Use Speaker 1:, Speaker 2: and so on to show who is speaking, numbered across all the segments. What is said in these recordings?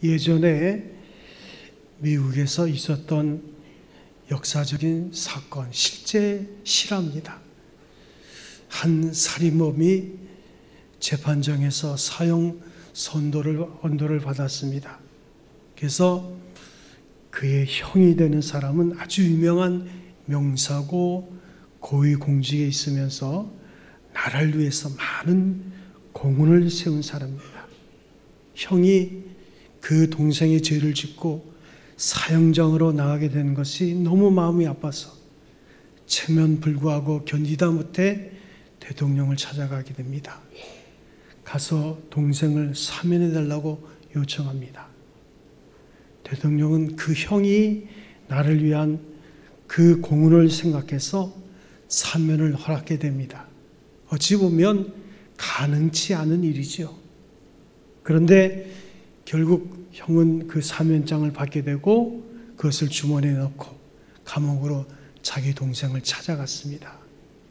Speaker 1: 예전에 미국에서 있었던 역사적인 사건, 실제 실화입니다. 한 살인범이 재판정에서 사형 언도를 받았습니다. 그래서 그의 형이 되는 사람은 아주 유명한 명사고 고위공직에 있으면서 나라를 위해서 많은 공헌을 세운 사람입니다. 형이 그 동생의 죄를 짓고 사형장으로 나가게 된 것이 너무 마음이 아파서 체면불구하고 견디다 못해 대통령을 찾아가게 됩니다. 가서 동생을 사면해달라고 요청합니다. 대통령은 그 형이 나를 위한 그 공헌을 생각해서 사면을 허락하게 됩니다. 어찌 보면 가능치 않은 일이죠. 그런데 결국 형은 그 사면장을 받게 되고 그것을 주머니에 넣고 감옥으로 자기 동생을 찾아갔습니다.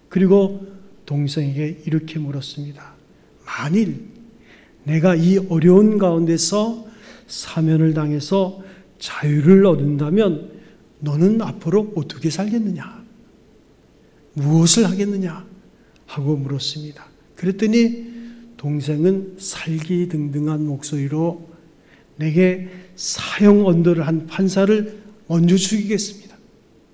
Speaker 1: 그리고 동생에게 이렇게 물었습니다. 만일 내가 이 어려운 가운데서 사면을 당해서 자유를 얻는다면 너는 앞으로 어떻게 살겠느냐? 무엇을 하겠느냐? 하고 물었습니다. 그랬더니 동생은 살기등등한 목소리로 내게 사형 언도를 한 판사를 먼저 죽이겠습니다.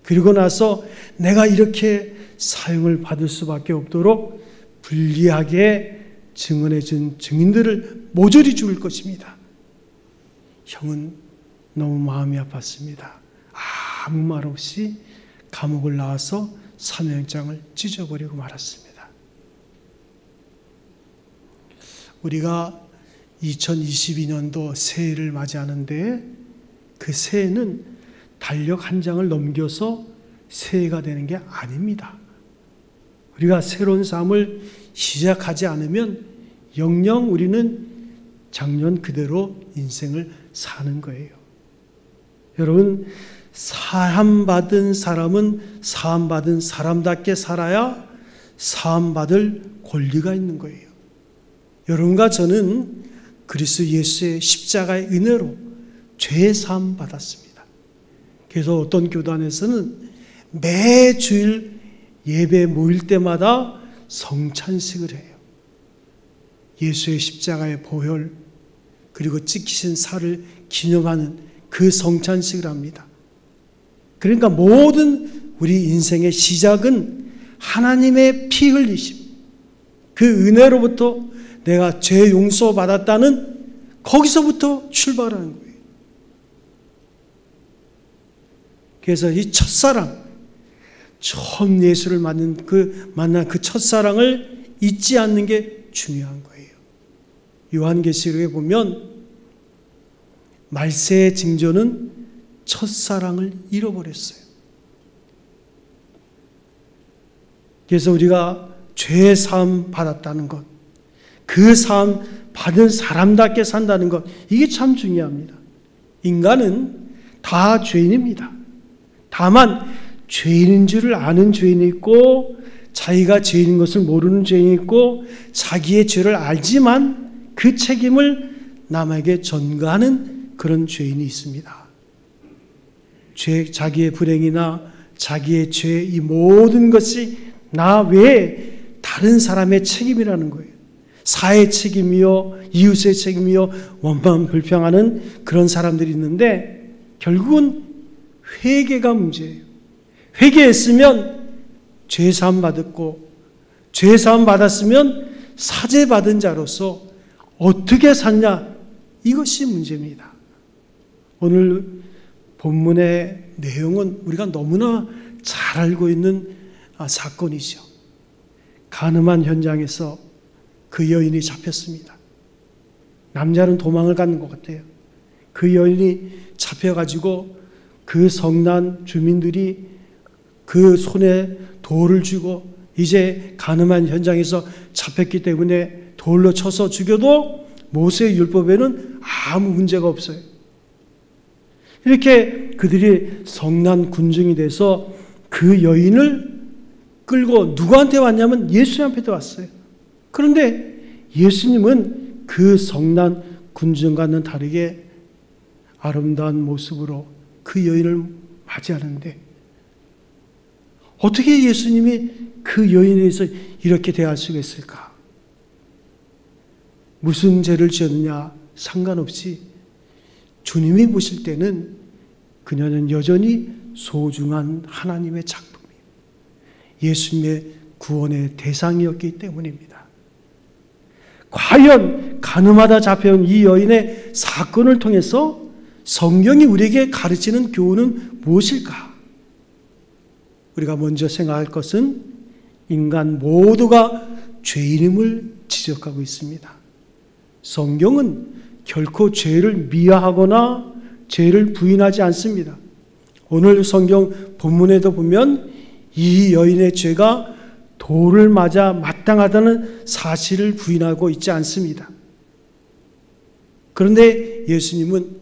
Speaker 1: 그리고 나서 내가 이렇게 사형을 받을 수밖에 없도록 불리하게 증언해준 증인들을 모조리 죽일 것입니다. 형은 너무 마음이 아팠습니다. 아무 말 없이 감옥을 나와서 사면장을 찢어버리고 말았습니다. 우리가 2022년도 새해를 맞이하는데 그 새해는 달력 한 장을 넘겨서 새해가 되는 게 아닙니다. 우리가 새로운 삶을 시작하지 않으면 영영 우리는 작년 그대로 인생을 사는 거예요. 여러분, 사함받은 사람은 사함받은 사람답게 살아야 사함받을 권리가 있는 거예요. 여러분과 저는 그리스도 예수의 십자가의 은혜로 죄 사함 받았습니다. 그래서 어떤 교단에서는 매 주일 예배 모일 때마다 성찬식을 해요. 예수의 십자가의 보혈 그리고 찢기신 살을 기념하는 그 성찬식을 합니다. 그러니까 모든 우리 인생의 시작은 하나님의 피 흘리심, 그 은혜로부터 내가 죄 용서 받았다는 거기서부터 출발하는 거예요. 그래서 이 첫사랑, 처음 예수를 만난 그 첫사랑을 잊지 않는 게 중요한 거예요. 요한계시록에 보면 말세의 징조는 첫사랑을 잃어버렸어요. 그래서 우리가 죄 사함 받았다는 것, 그 사함 받은 사람답게 산다는 것, 이게 참 중요합니다. 인간은 다 죄인입니다. 다만 죄인인 줄을 아는 죄인이 있고 자기가 죄인인 것을 모르는 죄인이 있고 자기의 죄를 알지만 그 책임을 남에게 전가하는 그런 죄인이 있습니다. 자기의 불행이나 자기의 죄, 이 모든 것이 나 외에 다른 사람의 책임이라는 거예요. 사회의 책임이요, 이웃의 책임이요, 원만 불평하는 그런 사람들이 있는데 결국은 회개가 문제예요. 회개했으면 죄사함 받았고 죄사함 받았으면 사죄받은 자로서 어떻게 샀냐, 이것이 문제입니다. 오늘 본문의 내용은 우리가 너무나 잘 알고 있는 사건이죠. 가늠한 현장에서 그 여인이 잡혔습니다. 남자는 도망을 가는 것 같아요. 그 여인이 잡혀가지고 그 성난 주민들이 그 손에 돌을 쥐고 이제 가늠한 현장에서 잡혔기 때문에 돌로 쳐서 죽여도 모세의 율법에는 아무 문제가 없어요. 이렇게 그들이 성난 군중이 돼서 그 여인을 끌고 누구한테 왔냐면 예수님한테 왔어요. 그런데 예수님은 그 성난 군중과는 다르게 아름다운 모습으로 그 여인을 맞이하는데 어떻게 예수님이 그 여인에 대해서 이렇게 대할 수가 있을까? 무슨 죄를 지었느냐 상관없이 주님이 보실 때는 그녀는 여전히 소중한 하나님의 작품이에요. 예수님의 구원의 대상이었기 때문입니다. 과연 가늠하다 잡혀온 이 여인의 사건을 통해서 성경이 우리에게 가르치는 교훈은 무엇일까? 우리가 먼저 생각할 것은 인간 모두가 죄인임을 지적하고 있습니다. 성경은 결코 죄를 미화하거나 죄를 부인하지 않습니다. 오늘 성경 본문에도 보면 이 여인의 죄가 돌을 맞아 마땅하다는 사실을 부인하고 있지 않습니다. 그런데 예수님은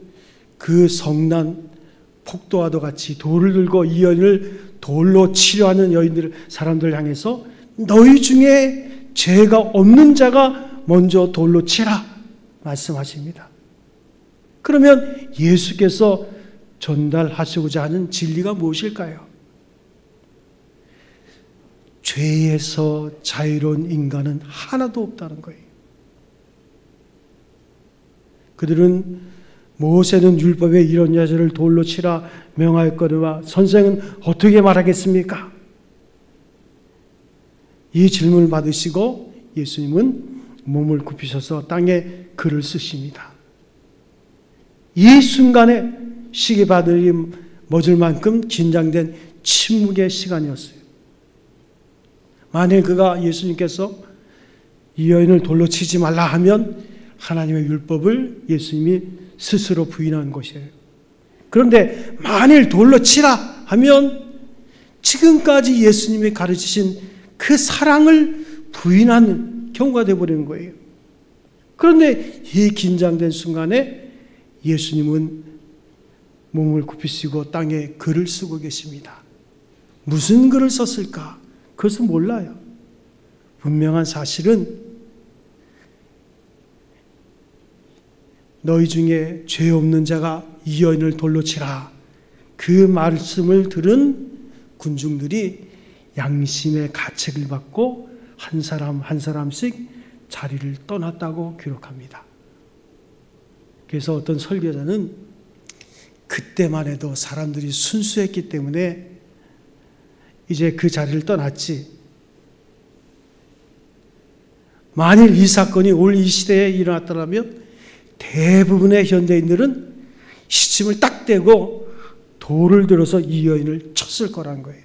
Speaker 1: 그 성난 폭도와도 같이 돌을 들고 이 여인을 돌로 치려 하는 사람들 향해서 너희 중에 죄가 없는 자가 먼저 돌로 치라 말씀하십니다. 그러면 예수께서 전달하시고자 하는 진리가 무엇일까요? 죄에서 자유로운 인간은 하나도 없다는 거예요. 그들은 모세는 율법에 이런 여자를 돌로 치라 명하였거니와 선생은 어떻게 말하겠습니까? 이 질문을 받으시고 예수님은 몸을 굽히셔서 땅에 글을 쓰십니다. 이 순간에 시기바늘이 멎을 만큼 긴장된 침묵의 시간이었어요. 만일 그가 예수님께서 이 여인을 돌로 치지 말라 하면 하나님의 율법을 예수님이 스스로 부인한 것이에요. 그런데 만일 돌로 치라 하면 지금까지 예수님이 가르치신 그 사랑을 부인하는 경우가 되어버리는 거예요. 그런데 이 긴장된 순간에 예수님은 몸을 굽히시고 땅에 글을 쓰고 계십니다. 무슨 글을 썼을까? 그것은 몰라요. 분명한 사실은 너희 중에 죄 없는 자가 이 여인을 돌로 치라. 그 말씀을 들은 군중들이 양심의 가책을 받고 한 사람 한 사람씩 자리를 떠났다고 기록합니다. 그래서 어떤 설교자는 그때만 해도 사람들이 순수했기 때문에 이제 그 자리를 떠났지. 만일 이 사건이 올 이 시대에 일어났더라면 대부분의 현대인들은 시침을 딱 대고 돌을 들어서 이 여인을 쳤을 거란 거예요.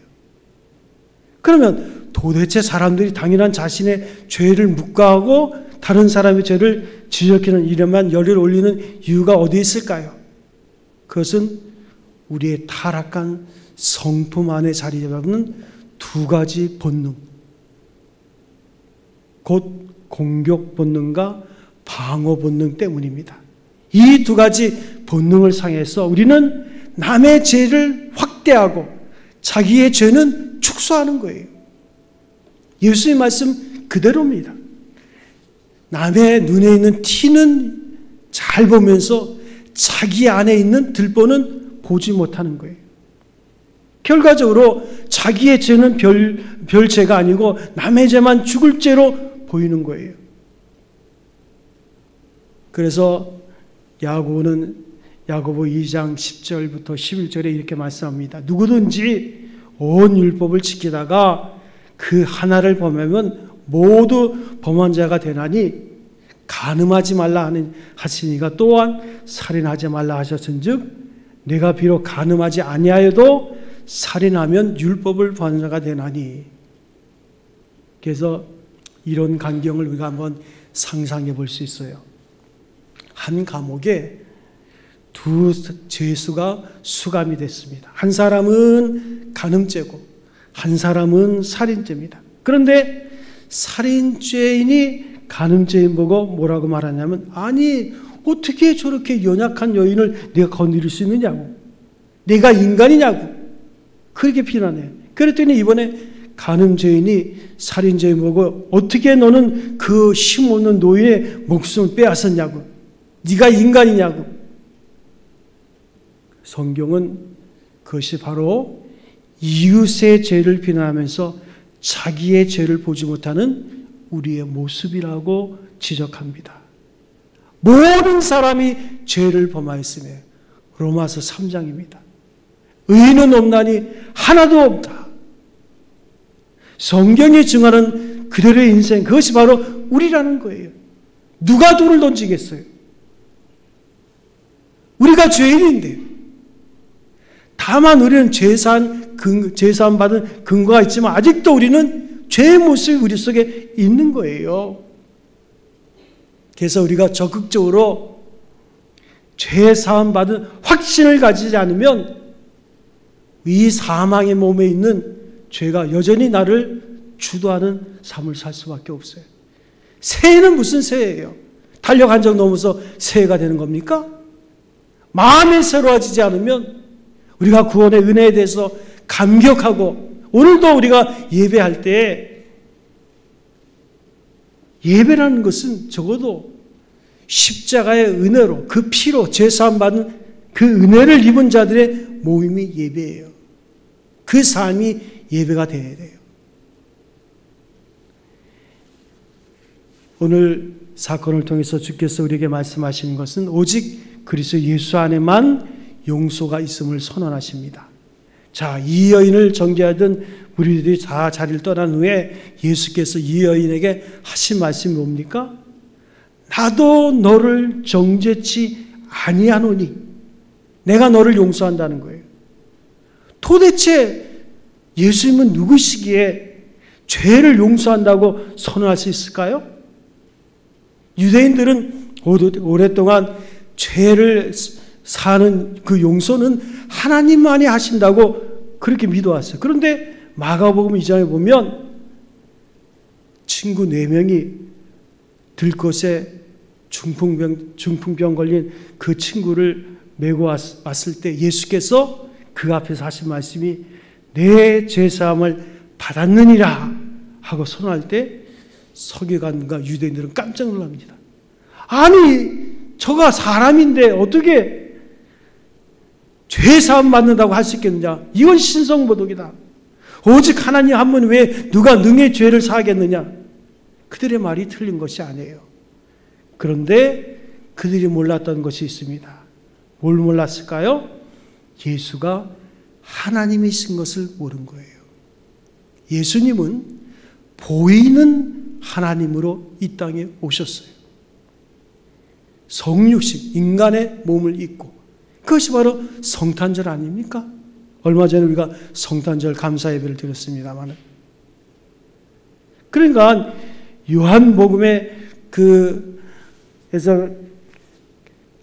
Speaker 1: 그러면 도대체 사람들이 당연한 자신의 죄를 묵과하고 다른 사람의 죄를 지적하는 이름만 열을 올리는 이유가 어디에 있을까요? 그것은 우리의 타락한 성품 안에 자리 잡는 두 가지 본능, 곧 공격 본능과 방어 본능 때문입니다. 이 두 가지 본능을 상해서 우리는 남의 죄를 확대하고 자기의 죄는 축소하는 거예요. 예수의 말씀 그대로입니다. 남의 눈에 있는 티는 잘 보면서 자기 안에 있는 들보는 보지 못하는 거예요. 결과적으로 자기의 죄는 별 죄가 아니고 남의 죄만 죽을 죄로 보이는 거예요. 그래서 야고보는 야고보 2장 10절부터 11절에 이렇게 말씀합니다. 누구든지 온 율법을 지키다가 그 하나를 범하면 모두 범한 자가 되나니 간음하지 말라 하시니가 또한 살인하지 말라 하셨은즉 내가 비록 간음하지 아니하여도 살인하면 율법을 범한 자가 되나니. 그래서 이런 광경을 우리가 한번 상상해 볼 수 있어요. 한 감옥에 두 죄수가 수감이 됐습니다. 한 사람은 간음죄고 한 사람은 살인죄입니다. 그런데 살인죄인이 간음죄인 보고 뭐라고 말하냐면, 아니 어떻게 저렇게 연약한 여인을 내가 건드릴 수 있느냐고, 내가 인간이냐고 그렇게 비난해요. 그랬더니 이번에 간음죄인이 살인죄인 보고 어떻게 너는 그 힘없는 노인의 목숨을 빼앗았냐고, 네가 인간이냐고. 성경은 그것이 바로 이웃의 죄를 비난하면서 자기의 죄를 보지 못하는 우리의 모습이라고 지적합니다. 모든 사람이 죄를 범하였으며 로마서 3장입니다. 의인은 없나니 하나도 없다. 성경이 증하는 그들의 인생, 그것이 바로 우리라는 거예요. 누가 돌을 던지겠어요? 우리가 죄인인데. 다만 우리는 죄사함 받은 근거가 있지만 아직도 우리는 죄의 모습이 우리 속에 있는 거예요. 그래서 우리가 적극적으로 죄사함 받은 확신을 가지지 않으면 이 사망의 몸에 있는 죄가 여전히 나를 주도하는 삶을 살 수밖에 없어요. 새해는 무슨 새해예요? 달력 한 장 넘어서 새해가 되는 겁니까? 마음이 새로워지지 않으면 우리가 구원의 은혜에 대해서 감격하고, 오늘도 우리가 예배할 때 예배라는 것은 적어도 십자가의 은혜로, 그 피로 죄사함 받은 그 은혜를 입은 자들의 모임이 예배예요. 그 삶이 예배가 되어야 돼요. 오늘 사건을 통해서 주께서 우리에게 말씀하시는 것은 오직 그리스도 예수 안에만 용서가 있음을 선언하십니다. 자, 이 여인을 정죄하던 무리들이 다 자리를 떠난 후에 예수께서 이 여인에게 하신 말씀이 뭡니까? 나도 너를 정죄치 아니하노니, 내가 너를 용서한다는 거예요. 도대체 예수님은 누구시기에 죄를 용서한다고 선언할 수 있을까요? 유대인들은 오랫동안 죄를 사는 그 용서는 하나님만이 하신다고 그렇게 믿어왔어요. 그런데 마가복음 2장에 보면 친구 4명이 들것에 중풍병 걸린 그 친구를 메고 왔을 때 예수께서 그 앞에서 하신 말씀이 내 죄사함을 받았느니라 하고 선언할 때 서기관과 유대인들은 깜짝 놀랍니다. 아니, 저가 사람인데 어떻게 죄사함 받는다고 할 수 있겠느냐? 이건 신성모독이다. 오직 하나님 한 분 외에 누가 능히 죄를 사하겠느냐? 그들의 말이 틀린 것이 아니에요. 그런데 그들이 몰랐던 것이 있습니다. 뭘 몰랐을까요? 예수가 하나님이신 것을 모른 거예요. 예수님은 보이는 하나님으로 이 땅에 오셨어요. 성육신, 인간의 몸을 입고, 그것이 바로 성탄절 아닙니까? 얼마 전에 우리가 성탄절 감사 예배를 드렸습니다만, 그러니까 요한복음에 그에서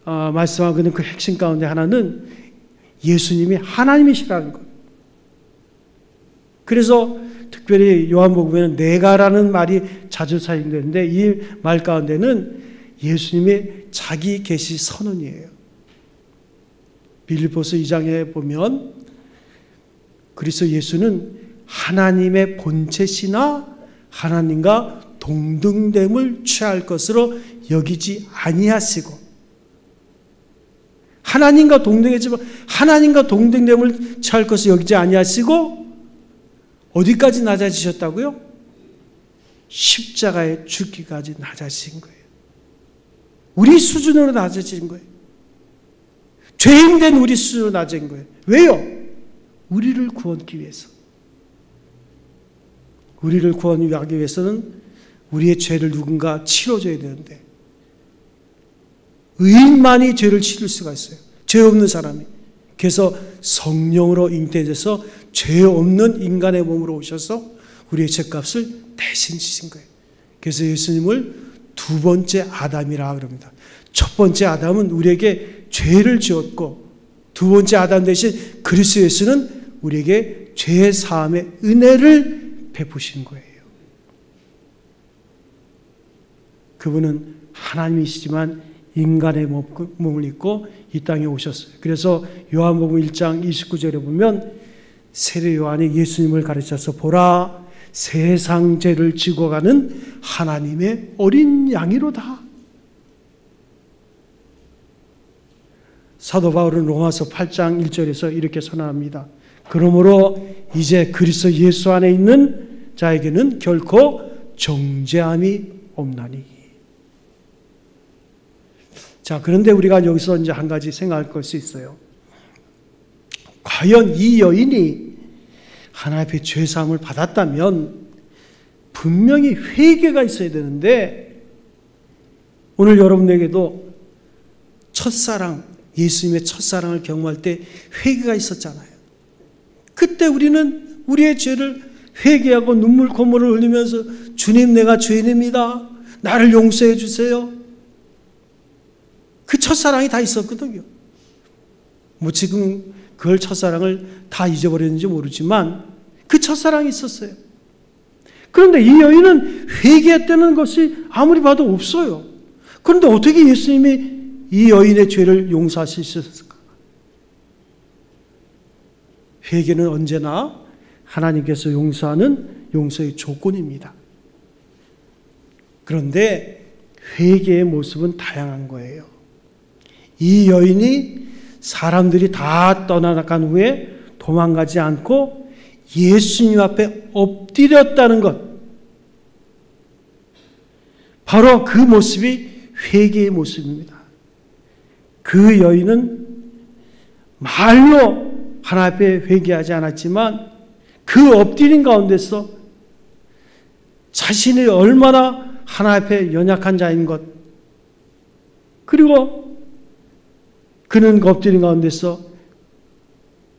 Speaker 1: 말씀하고 있는 그 핵심 가운데 하나는 예수님이 하나님이시라는 것. 그래서 특별히 요한복음에는 내가라는 말이 자주 사용되는데 이 말 가운데는 예수님의 자기 계시 선언이에요. 빌립보서 2장에 보면 그리스도 예수는 하나님의 본체시나 하나님과 동등됨을 취할 것으로 여기지 아니하시고, 하나님과 동등했지만 하나님과 동등됨을 취할 것으로 여기지 아니하시고 어디까지 낮아지셨다고요? 십자가에 죽기까지 낮아지신 거예요. 우리 수준으로 낮아진 거예요. 죄인된 우리 수준으로 낮아진 거예요. 왜요? 우리를 구원하기 위해서. 우리를 구원하기 위해서는 우리의 죄를 누군가 치러줘야 되는데 의인만이 죄를 치를 수가 있어요. 죄 없는 사람이. 그래서 성령으로 잉태돼서 죄 없는 인간의 몸으로 오셔서 우리의 죄값을 대신 지신 거예요. 그래서 예수님을 두 번째 아담이라 그럽니다. 첫 번째 아담은 우리에게 죄를 지었고 두 번째 아담 대신 그리스도 예수는 우리에게 죄 사함의 은혜를 베푸신 거예요. 그분은 하나님이시지만 인간의 몸을 입고 이 땅에 오셨어요. 그래서 요한복음 1장 29절에 보면 세례 요한이 예수님을 가르쳐서 보라, 세상 죄를 지고 가는 하나님의 어린 양이로다. 사도 바울은 로마서 8장 1절에서 이렇게 선언합니다. 그러므로 이제 그리스도 예수 안에 있는 자에게는 결코 정죄함이 없나니. 자, 그런데 우리가 여기서 이제 한 가지 생각할 것이 있어요. 과연 이 여인이 하나님 앞에 죄사함을 받았다면 분명히 회개가 있어야 되는데, 오늘 여러분에게도 첫사랑, 예수님의 첫사랑을 경험할 때 회개가 있었잖아요. 그때 우리는 우리의 죄를 회개하고 눈물 콧물을 흘리면서 주님, 내가 죄인입니다. 나를 용서해 주세요. 그 첫사랑이 다 있었거든요. 뭐 지금 그걸 첫사랑을 다 잊어버렸는지 모르지만 그 첫사랑이 있었어요. 그런데 이 여인은 회개했다는 것이 아무리 봐도 없어요. 그런데 어떻게 예수님이 이 여인의 죄를 용서하실 수 있었을까? 회개는 언제나 하나님께서 용서하는 용서의 조건입니다. 그런데 회개의 모습은 다양한 거예요. 이 여인이 사람들이 다 떠나간 후에 도망가지 않고 예수님 앞에 엎드렸다는 것, 바로 그 모습이 회개의 모습입니다. 그 여인은 말로 하나님 앞에 회개하지 않았지만 그 엎드린 가운데서 자신이 얼마나 하나님 앞에 연약한 자인 것, 그리고 그는 엎드린 가운데서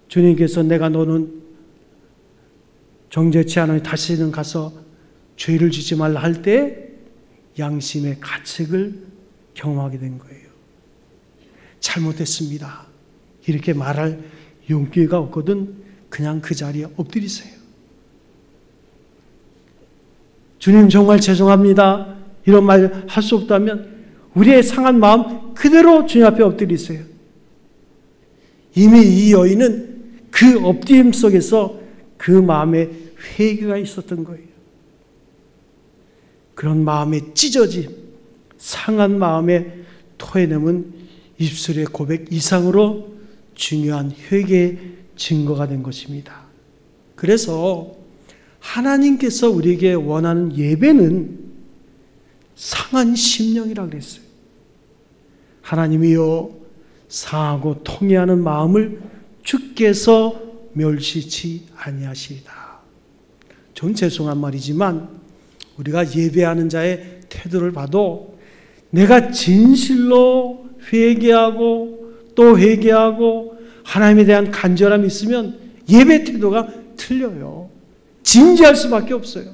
Speaker 1: 주님께서 내가 너는 정죄치 않으니 다시는 가서 죄를 짓지 말라 할 때 양심의 가책을 경험하게 된 거예요. 잘못했습니다. 이렇게 말할 용기가 없거든 그냥 그 자리에 엎드리세요. 주님 정말 죄송합니다. 이런 말 할 수 없다면 우리의 상한 마음 그대로 주님 앞에 엎드리세요. 이미 이 여인은 그 엎드림 속에서 그 마음에 회개가 있었던 거예요. 그런 마음의 찢어짐, 상한 마음의 토해냄은 입술의 고백 이상으로 중요한 회개의 증거가 된 것입니다. 그래서 하나님께서 우리에게 원하는 예배는 상한 심령이라고 그랬어요. 하나님이여 상하고 통회하는 마음을 주께서 멸시치 아니하시리다. 좀 죄송한 말이지만 우리가 예배하는 자의 태도를 봐도 내가 진실로 회개하고 또 회개하고 하나님에 대한 간절함이 있으면 예배 태도가 틀려요. 진지할 수밖에 없어요.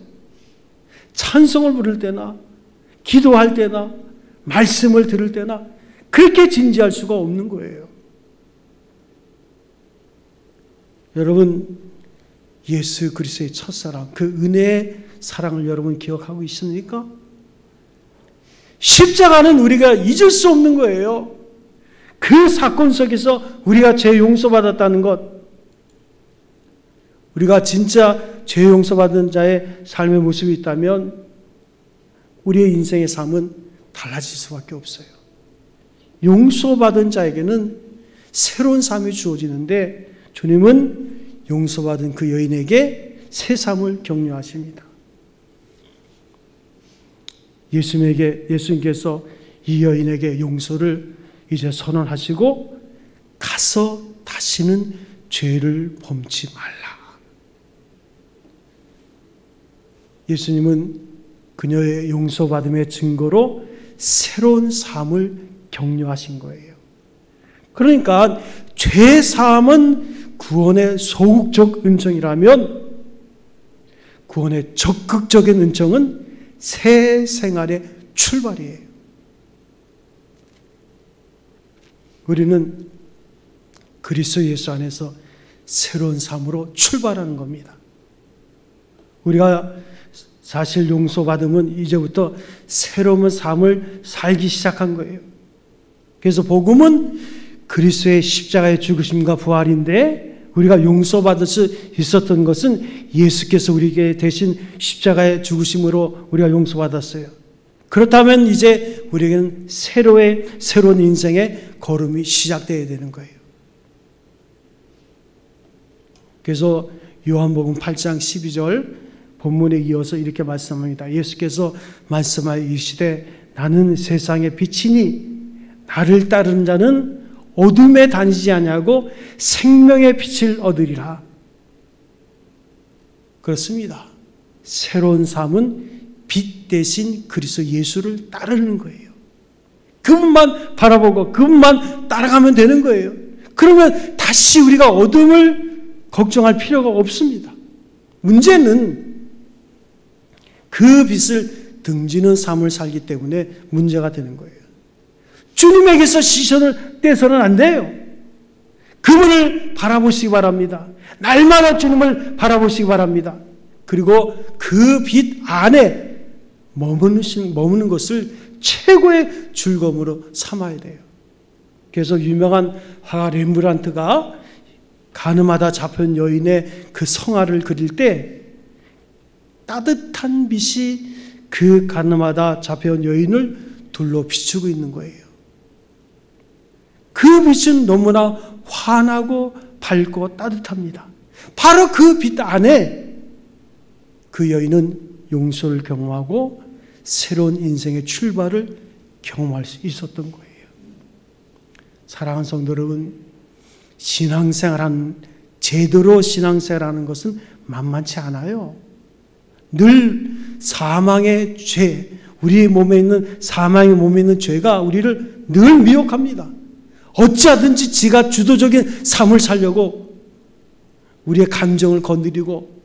Speaker 1: 찬송을 부를 때나 기도할 때나 말씀을 들을 때나 그렇게 진지할 수가 없는 거예요. 여러분, 예수 그리스도의 첫사랑, 그 은혜의 사랑을 여러분 기억하고 있습니까? 십자가는 우리가 잊을 수 없는 거예요. 그 사건 속에서 우리가 죄 용서받았다는 것, 우리가 진짜 죄 용서받은 자의 삶의 모습이 있다면 우리의 인생의 삶은 달라질 수밖에 없어요. 용서받은 자에게는 새로운 삶이 주어지는데 주님은 용서받은 그 여인에게 새 삶을 격려하십니다. 예수님께서 이 여인에게 용서를 이제 선언하시고 가서 다시는 죄를 범치 말라. 예수님은 그녀의 용서받음의 증거로 새로운 삶을 격려하신 거예요. 그러니까 죄 사함은 구원의 소극적 은총이라면 구원의 적극적인 은총은 새 생활의 출발이에요. 우리는 그리스도 예수 안에서 새로운 삶으로 출발하는 겁니다. 우리가 사실 용서받으면 이제부터 새로운 삶을 살기 시작한 거예요. 그래서 복음은 그리스도의 십자가의 죽으심과 부활인데 우리가 용서받을 수 있었던 것은 예수께서 우리에게 대신 십자가의 죽으심으로 우리가 용서받았어요. 그렇다면 이제 우리에게는 새로운 인생의 걸음이 시작되어야 되는 거예요. 그래서 요한복음 8장 12절 본문에 이어서 이렇게 말씀합니다. 예수께서 말씀하여 이르시되 나는 세상의 빛이니 나를 따르는 자는 어둠에 다니지 아니하고 생명의 빛을 얻으리라. 그렇습니다. 새로운 삶은 빛 대신 그리스도 예수를 따르는 거예요. 그분만 바라보고 그분만 따라가면 되는 거예요. 그러면 다시 우리가 어둠을 걱정할 필요가 없습니다. 문제는 그 빛을 등지는 삶을 살기 때문에 문제가 되는 거예요. 주님에게서 시선을 떼서는 안 돼요. 그분을 바라보시기 바랍니다. 날마다 주님을 바라보시기 바랍니다. 그리고 그 빛 안에 머무는 것을 최고의 즐거움으로 삼아야 돼요. 그래서 유명한 화가 렘브란트가 가늠하다 잡힌 여인의 그 성화를 그릴 때 따뜻한 빛이 그 가늠하다 잡혀온 여인을 둘러 비추고 있는 거예요. 그 빛은 너무나 환하고 밝고 따뜻합니다. 바로 그 빛 안에 그 여인은 용서를 경험하고 새로운 인생의 출발을 경험할 수 있었던 거예요. 사랑하는 성도 여러분, 제대로 신앙생활하는 것은 만만치 않아요. 늘 사망의 죄, 우리 몸에 있는 사망의 몸에 있는 죄가 우리를 늘 미혹합니다. 어찌하든지 지가 주도적인 삶을 살려고 우리의 감정을 건드리고,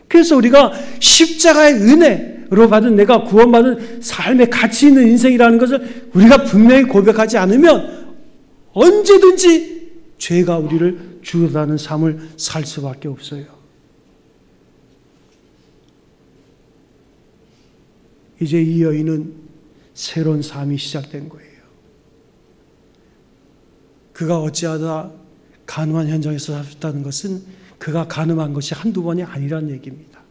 Speaker 1: 그래서 우리가 십자가의 은혜로 받은 내가 구원받은 삶의 가치 있는 인생이라는 것을 우리가 분명히 고백하지 않으면 언제든지 죄가 우리를 주도하는 삶을 살 수밖에 없어요. 이제 이 여인은 새로운 삶이 시작된 거예요. 그가 어찌하다 간음한 현장에서 잡혔다는 것은 그가 간음한 것이 한두 번이 아니라는 얘기입니다.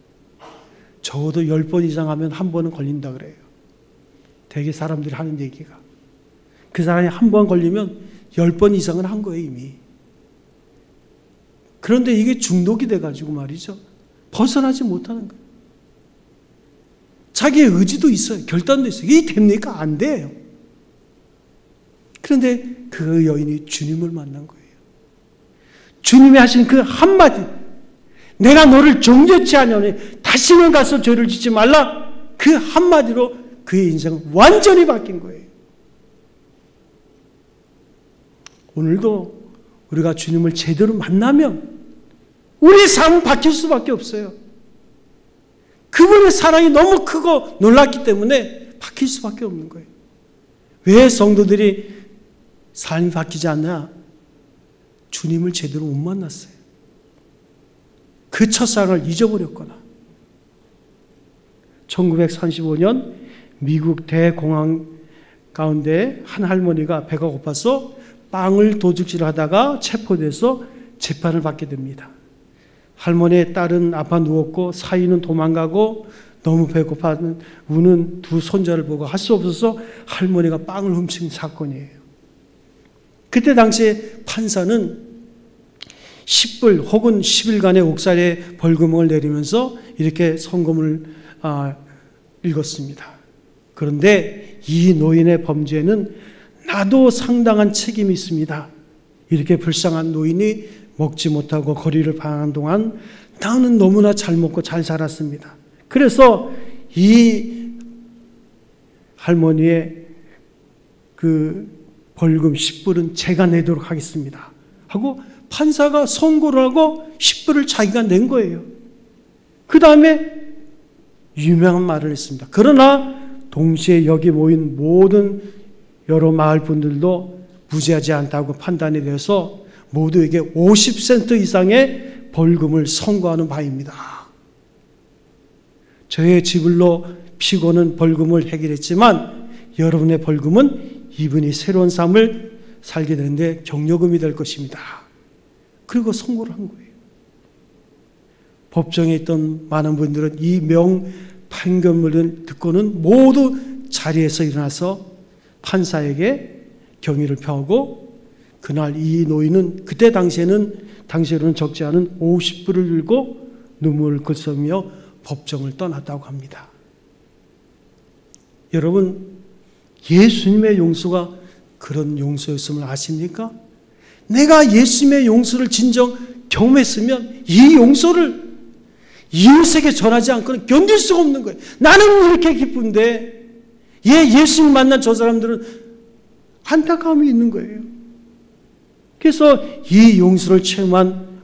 Speaker 1: 적어도 10번 이상 하면 한 번은 걸린다 그래요. 대개 사람들이 하는 얘기가. 그 사람이 한 번 걸리면 10번 이상은 한 거예요, 이미. 그런데 이게 중독이 돼가지고 말이죠. 벗어나지 못하는 거예요. 자기의 의지도 있어요. 결단도 있어요. 이게 됩니까? 안 돼요. 그런데 그 여인이 주님을 만난 거예요. 주님이 하신 그 한마디, 내가 너를 정죄치 아니하니 다시는 가서 죄를 짓지 말라, 그 한마디로 그의 인생은 완전히 바뀐 거예요. 오늘도 우리가 주님을 제대로 만나면 우리의 삶은 바뀔 수밖에 없어요. 그분의 사랑이 너무 크고 놀랐기 때문에 바뀔 수밖에 없는 거예요. 왜 성도들이 삶이 바뀌지 않나? 주님을 제대로 못 만났어요. 그 첫사랑을 잊어버렸거나. 1935년 미국 대공황 가운데 한 할머니가 배가 고파서 빵을 도둑질하다가 체포돼서 재판을 받게 됩니다. 할머니의 딸은 아파 누웠고 사위는 도망가고 너무 배고파 우는 두 손자를 보고 할 수 없어서 할머니가 빵을 훔친 사건이에요. 그때 당시에 판사는 10불 혹은 10일간의 옥살이의 벌금을 내리면서 이렇게 선고문을 읽었습니다. 그런데 이 노인의 범죄는 나도 상당한 책임이 있습니다. 이렇게 불쌍한 노인이 먹지 못하고 거리를 방황한 동안 나는 너무나 잘 먹고 잘 살았습니다. 그래서 이 할머니의 그 벌금 10불은 제가 내도록 하겠습니다 하고 판사가 선고를 하고 10불을 자기가 낸 거예요. 그 다음에 유명한 말을 했습니다. 그러나 동시에 여기 모인 모든 여러 마을 분들도 무죄하지 않다고 판단이 돼서 모두에게 50센트 이상의 벌금을 선고하는 바입니다. 저의 지불로 피고는 벌금을 해결했지만 여러분의 벌금은 이분이 새로운 삶을 살게 되는데 경력금이 될 것입니다. 그리고 선고를 한 거예요. 법정에 있던 많은 분들은 이 판결문을 듣고는 모두 자리에서 일어나서 판사에게 경위를 펴고 그날 이 노인은 그때 당시로는 적지 않은 50불을 들고 눈물을 글썽이며 법정을 떠났다고 합니다. 여러분, 예수님의 용서가 그런 용서였음을 아십니까? 내가 예수님의 용서를 진정 경험했으면 이 용서를 이웃에게 전하지 않고는 견딜 수가 없는 거예요. 나는 이렇게 기쁜데 예수님 만난 저 사람들은 안타까움이 있는 거예요. 그래서 이 용서를 체험한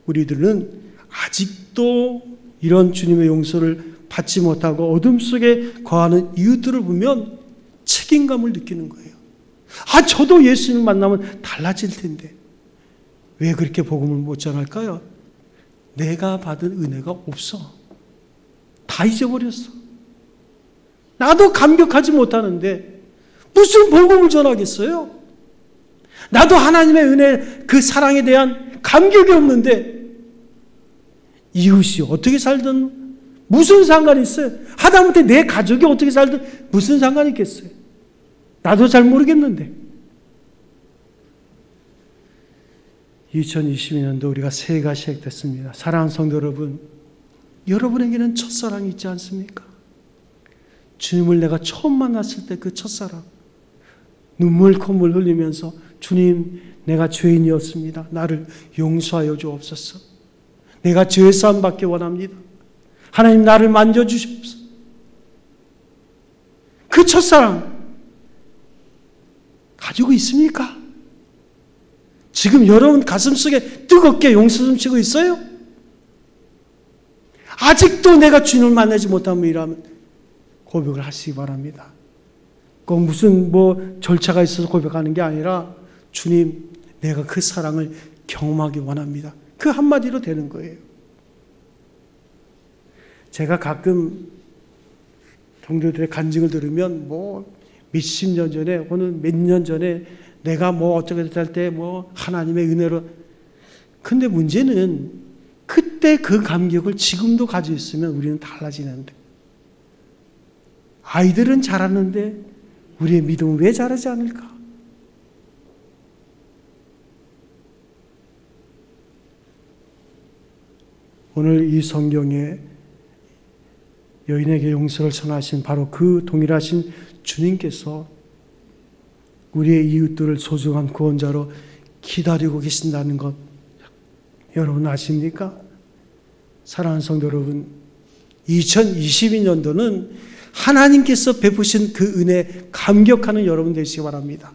Speaker 1: 우리들은 아직도 이런 주님의 용서를 받지 못하고 어둠 속에 거하는 이웃들을 보면 책임감을 느끼는 거예요. 저도 예수님을 만나면 달라질 텐데 왜 그렇게 복음을 못 전할까요? 내가 받은 은혜가 없어. 다 잊어버렸어. 나도 감격하지 못하는데 무슨 복음을 전하겠어요? 나도 하나님의 은혜, 그 사랑에 대한 감격이 없는데 이웃이 어떻게 살든 무슨 상관이 있어요? 하다못해 내 가족이 어떻게 살든 무슨 상관이 있겠어요? 나도 잘 모르겠는데. 2022년도 우리가 새해가 시작됐습니다. 사랑하는 성도 여러분, 여러분에게는 첫사랑이 있지 않습니까? 주님을 내가 처음 만났을 때 그 첫사랑, 눈물 콧물 흘리면서 주님, 내가 죄인이었습니다. 나를 용서하여 주옵소서. 내가 죄사함 받기 원합니다. 하나님, 나를 만져주십시오. 그 첫사랑 가지고 있습니까? 지금 여러분 가슴속에 뜨겁게 용서 넘치고 있어요? 아직도 내가 주님을 만나지 못하면 이러면 고백을 하시기 바랍니다. 꼭 무슨 절차가 있어서 고백하는 게 아니라 주님, 내가 그 사랑을 경험하기 원합니다. 그 한마디로 되는 거예요. 제가 가끔 성도들의 간증을 들으면 몇십 년 전에 혹은 몇 년 전에 내가 어쩌게 될 때 하나님의 은혜로. 근데 문제는 그때 그 감격을 지금도 가지고 있으면 우리는 달라지는데, 아이들은 잘하는데 우리의 믿음은 왜 잘하지 않을까? 오늘 이 성경에 여인에게 용서를 전하신 바로 그 동일하신 주님께서 우리의 이웃들을 소중한 구원자로 기다리고 계신다는 것 여러분 아십니까? 사랑하는 성도 여러분, 2022년도는 하나님께서 베푸신 그 은혜에 감격하는 여러분 되시기 바랍니다.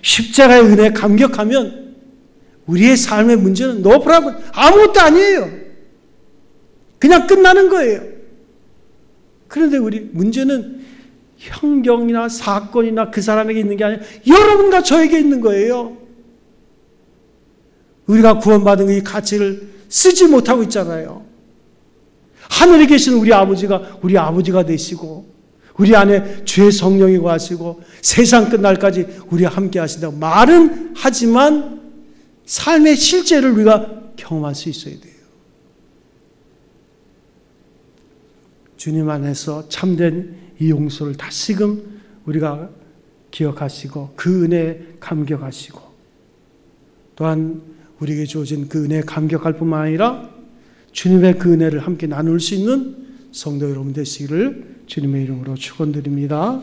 Speaker 1: 십자가의 은혜에 감격하면 우리의 삶의 문제는 no problem, 아무것도 아니에요. 그냥 끝나는 거예요. 그런데 우리 문제는 형경이나 사건이나 그 사람에게 있는 게 아니라 여러분과 저에게 있는 거예요. 우리가 구원받은 이 가치를 쓰지 못하고 있잖아요. 하늘에 계신 우리 아버지가 되시고 우리 안에 죄 성령이 거하시고 세상 끝날까지 우리와 함께 하신다고 말은 하지만 삶의 실제를 우리가 경험할 수 있어야 돼요. 주님 안에서 참된 이 용서를 다시금 우리가 기억하시고 그 은혜에 감격하시고 또한 우리에게 주어진 그 은혜에 감격할 뿐만 아니라 주님의 그 은혜를 함께 나눌 수 있는 성도 여러분 되시기를 주님의 이름으로 축원드립니다.